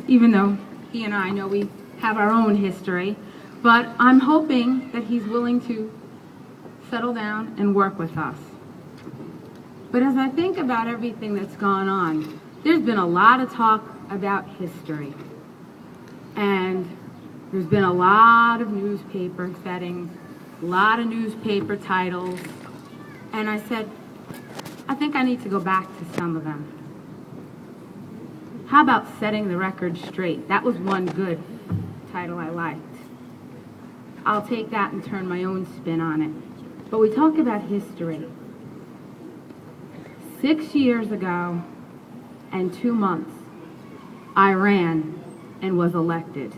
even though he and I know we have our own history. But I'm hoping that he's willing to settle down and work with us. But as I think about everything that's gone on, there's been a lot of talk about history. And there's been a lot of newspaper settings, a lot of newspaper titles. And I said, I think I need to go back to some of them. How about setting the record straight? That was one good title I liked. I'll take that and turn my own spin on it. But we talk about history. 6 years ago and 2 months, I ran and was elected.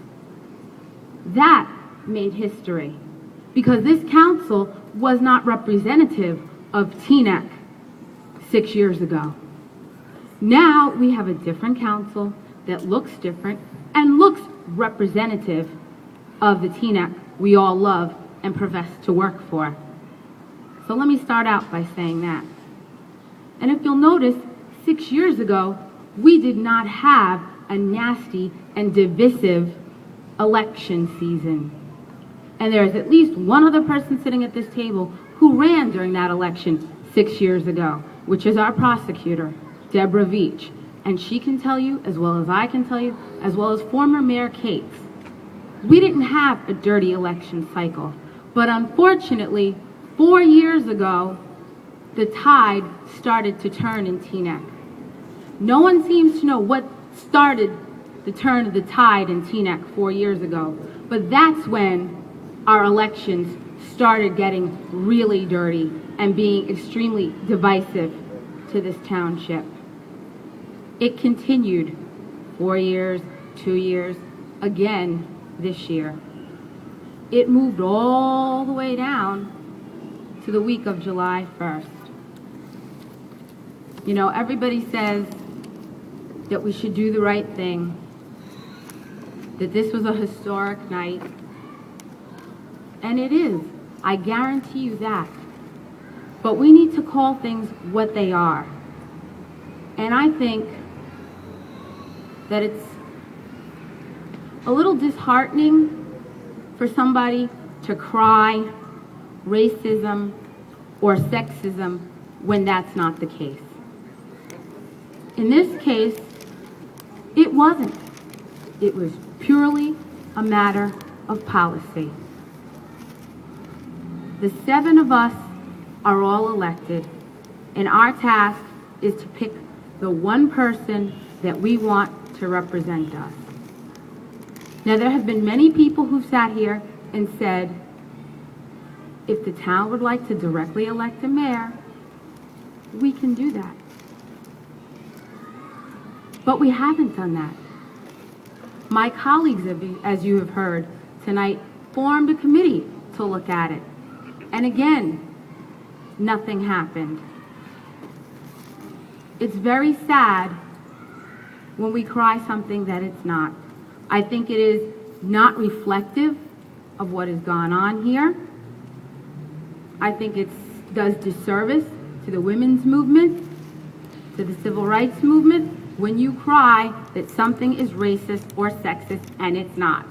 That made history because this council was not representative of Teaneck 6 years ago. Now we have a different council that looks different and looks representative of the Teaneck we all love and profess to work for. So let me start out by saying that. And if you'll notice, 6 years ago, we did not have a nasty and divisive election season. And there's at least one other person sitting at this table who ran during that election 6 years ago, which is our prosecutor, Deborah Veach. And she can tell you, as well as I can tell you, as well as former Mayor Cates, we didn't have a dirty election cycle. But unfortunately, 4 years ago, the tide started to turn in Teaneck. No one seems to know what started the turn of the tide in Teaneck 4 years ago, but that's when our elections started getting really dirty and being extremely divisive to this township. It continued 4 years, 2 years, again this year. It moved all the way down to the week of July 1st. You know, everybody says that we should do the right thing, that this was a historic night, and it is. I guarantee you that. But we need to call things what they are. And I think that it's a little disheartening for somebody to cry racism or sexism when that's not the case. In this case, it wasn't. It was purely a matter of policy. The 7 of us are all elected, and our task is to pick the one person that we want to represent us. Now, there have been many people who've sat here and said, if the town would like to directly elect a mayor, we can do that. But we haven't done that. My colleagues, as you have heard tonight, formed a committee to look at it. And again, nothing happened. It's very sad when we cry something that it's not. I think it is not reflective of what has gone on here. I think it does disservice to the women's movement, to the civil rights movement, when you cry that something is racist or sexist and it's not.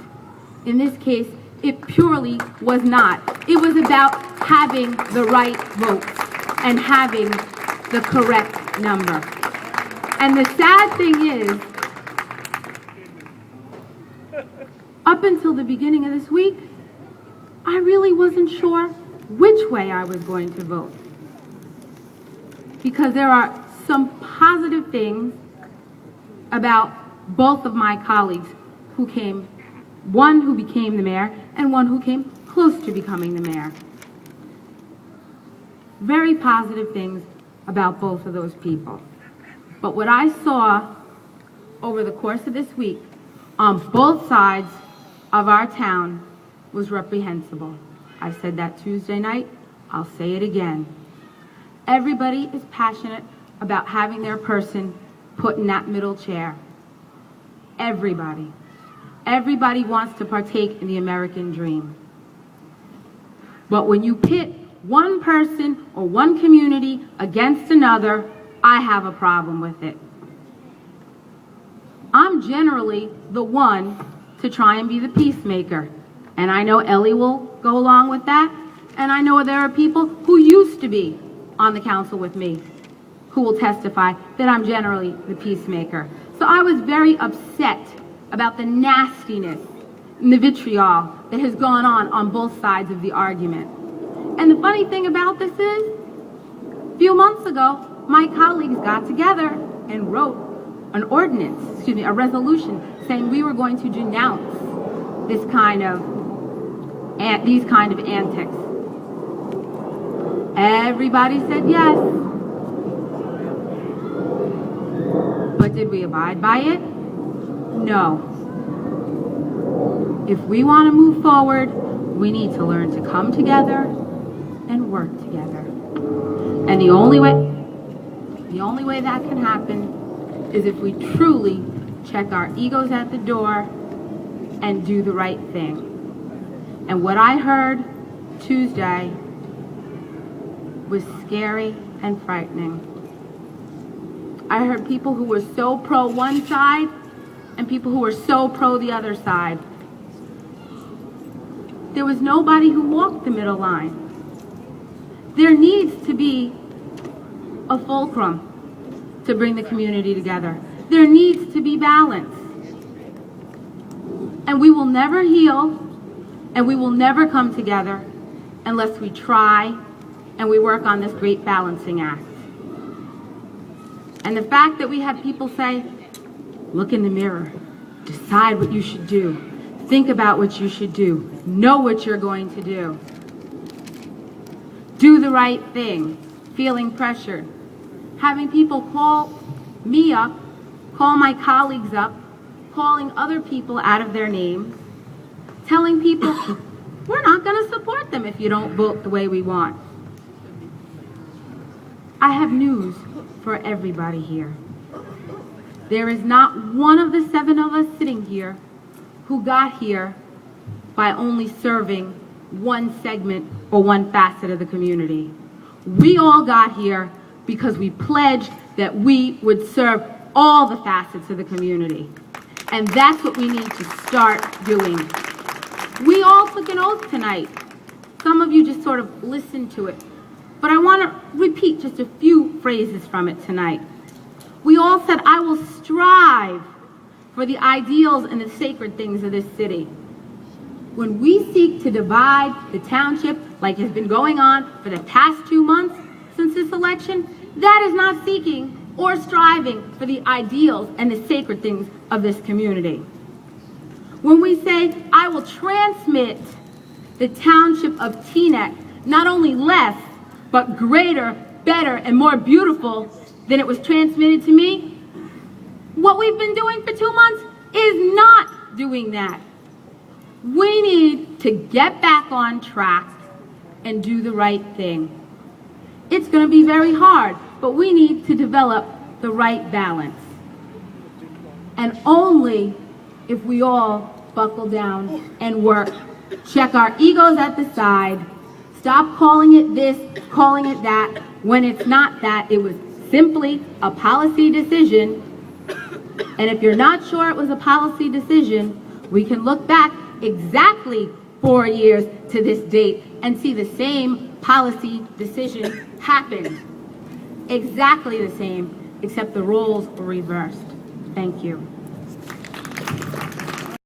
In this case, it purely was not. It was about having the right votes and having the correct number. And the sad thing is, up until the beginning of this week, I really wasn't sure which way I was going to vote. Because there are some positive things about both of my colleagues who came, one who became the mayor and one who came close to becoming the mayor. Very positive things about both of those people. But what I saw over the course of this week on both sides of our town was reprehensible. I said that Tuesday night, I'll say it again. Everybody is passionate about having their person put in that middle chair. Everybody. Everybody wants to partake in the American dream. But when you pit one person or one community against another, I have a problem with it. I'm generally the one to try and be the peacemaker. And I know Ellie will go along with that. And I know there are people who used to be on the council with me who will testify that I'm generally the peacemaker. So I was very upset about the nastiness and the vitriol that has gone on both sides of the argument. And the funny thing about this is, a few months ago, my colleagues got together and wrote a resolution saying we were going to denounce these kind of antics. Everybody said yes. But did we abide by it? No. If we want to move forward, we need to learn to come together and work together. And the only way that can happen is if we truly check our egos at the door and do the right thing. And what I heard Tuesday was scary and frightening. I heard people who were so pro one side and people who were so pro the other side. There was nobody who walked the middle line. There needs to be a fulcrum to bring the community together. There needs to be balance. And we will never heal and we will never come together unless we try and we work on this great balancing act. And the fact that we have people say, look in the mirror, decide what you should do, think about what you should do, know what you're going to do the right thing, feeling pressured, having people call me up, call my colleagues up, calling other people out of their names, telling people, we're not going to support them if you don't vote the way we want. I have news for everybody here. There is not one of the 7 of us sitting here who got here by only serving one segment or one facet of the community. We all got here because we pledged that we would serve all the facets of the community. And that's what we need to start doing. We all took an oath tonight. Some of you just sort of listened to it. But I want to repeat just a few phrases from it tonight. We all said, I will strive for the ideals and the sacred things of this city. When we seek to divide the township like has been going on for the past 2 months since this election, that is not seeking or striving for the ideals and the sacred things of this community. When we say, I will transmit the township of Teaneck not only less, but greater, better, and more beautiful than it was transmitted to me, what we've been doing for 2 months is not doing that. We need to get back on track and do the right thing. It's going to be very hard, but we need to develop the right balance. And only if we all buckle down and work, check our egos at the side, stop calling it this, calling it that, when it's not that, it was simply a policy decision. And if you're not sure it was a policy decision, we can look back exactly 4 years to this date and see the same policy decision happened. Exactly the same, except the roles were reversed. Thank you.